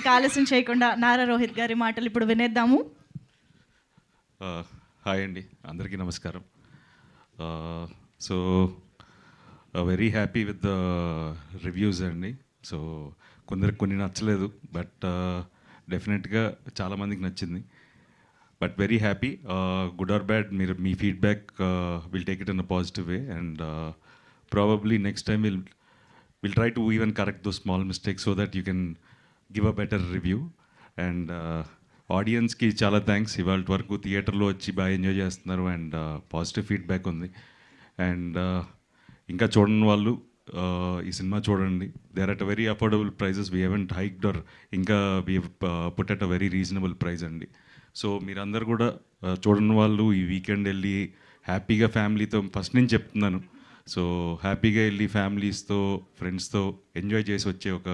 ఇక ఆలస్యం చేయకుండా నారా రోహిత్ గారి మాటలు ఇప్పుడు వినేద్దాము. హాయ్ అండి, అందరికీ నమస్కారం. So very happy with the reviews అండి. సో కొందరికి కొన్ని నచ్చలేదు, బట్ డెఫినెట్గా చాలామందికి నచ్చింది. But very happy. Good or bad, మీరు మీ feedback will take it in a positive way, and probably next time we'll try to even correct those small mistakes so that you can give a better review. And ఆడియన్స్కి చాలా thanks. ఇవాళ వరకు థియేటర్లో వచ్చి బాగా enjoy చేస్తున్నారు, and positive feedback ఉంది. And ఇంకా చూడని వాళ్ళు ఈ సినిమా చూడండి. They are at a very affordable prices. We haven't hiked or ఇంకా we put at a very reasonable price అండి. సో మీరందరూ కూడా చూడని వాళ్ళు ఈ వీకెండ్ వెళ్ళి హ్యాపీగా ఫ్యామిలీతో, ఫస్ట్ నుంచి చెప్తున్నాను, సో హ్యాపీగా వెళ్ళి ఫ్యామిలీస్తో ఫ్రెండ్స్తో ఎంజాయ్ చేసి వచ్చే ఒక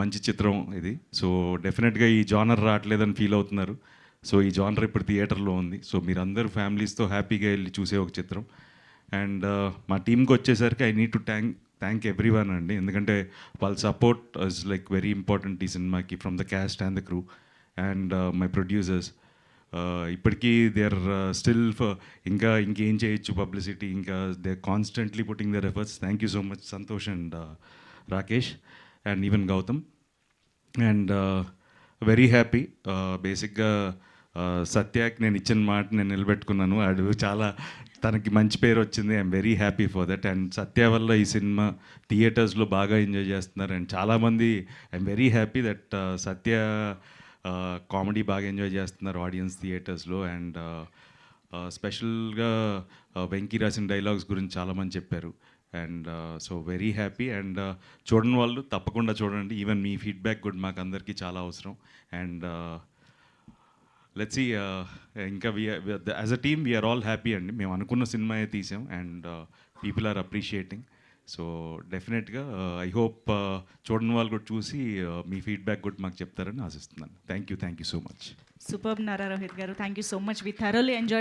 మంచి చిత్రం ఇది. సో డెఫినెట్గా ఈ జానర్ రావట్లేదని ఫీల్ అవుతున్నారు. సో ఈ జానర్ ఇప్పుడు థియేటర్లో ఉంది. సో మీరందరూ ఫ్యామిలీస్తో హ్యాపీగా వెళ్ళి చూసే ఒక చిత్రం. అండ్ మా టీంకి వచ్చేసరికి I need to thank everyone అండి, ఎందుకంటే వాళ్ళ support is like very important ఈ సినిమాకి, from the cast and the crew and my producers. ఇప్పటికీ దే ఆర్ స్టిల్ ఇంకేం చేయొచ్చు పబ్లిసిటీ, ఇంకా they are constantly putting their efforts. Thank you so much Santosh and Rakesh and even Gautam. And very happy. బేసిక్గా సత్యాకి నేను ఇచ్చిన మాట నేను నిలబెట్టుకున్నాను. అది చాలా తనకి మంచి పేరు వచ్చింది. I'm very happy for that. And Satya వల్ల ఈ సినిమా థియేటర్స్లో బాగా ఎంజాయ్ చేస్తున్నారు. అండ్ చాలామంది I'm very happy that Satya comedy బాగా ఎంజాయ్ చేస్తున్నారు ఆడియన్స్ థియేటర్స్లో. అండ్ స్పెషల్గా వెంకీ రాసిన డైలాగ్స్ గురించి చాలామంది చెప్పారు. And so very happy. And చూడని వాళ్ళు తప్పకుండా చూడండి. ఈవెన్ మీ ఫీడ్బ్యాక్ కూడా మాకు అందరికీ చాలా అవసరం. అండ్ లెట్స్ సీ, ఇంకా as a team we are all happy అండి. మేము అనుకున్న సినిమాయే తీసాం, and people are appreciating. So డెఫినెట్గా ఐ హోప్ చూడని వాళ్ళు కూడా చూసి మీ ఫీడ్బ్యాక్ కూడా మాకు చెప్తారని ఆశిస్తున్నాను. Thank you so much. Super Nara Rohit గారు, thank you so much. We thoroughly enjoy